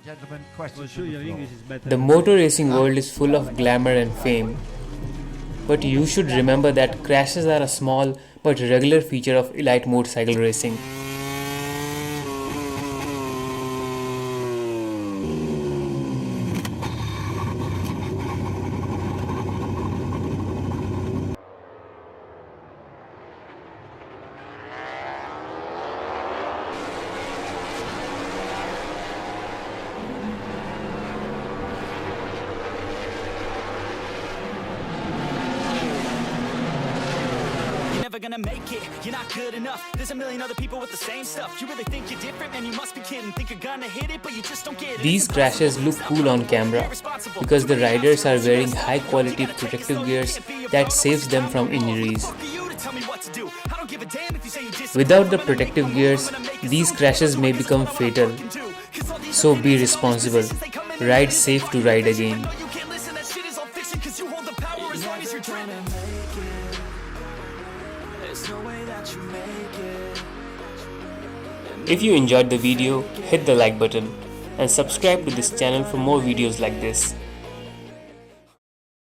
Gentlemen, questions Sure, from your the floor. English is better. The motor racing world is full of glamour and fame. But you should remember that crashes are a small but regular feature of elite motorcycle racing. Gonna make it, you're not good enough. There's a million other people with the same stuff. You really think you're different, man? You must be kidding. Think you're gonna hit it, but you just don't get it. These crashes look cool on camera because the riders are wearing high quality protective gears that saves them from injuries. Without the protective gears, these crashes may become fatal. So be responsible. Ride safe to ride again. If you enjoyed the video, hit the like button and subscribe to this channel for more videos like this.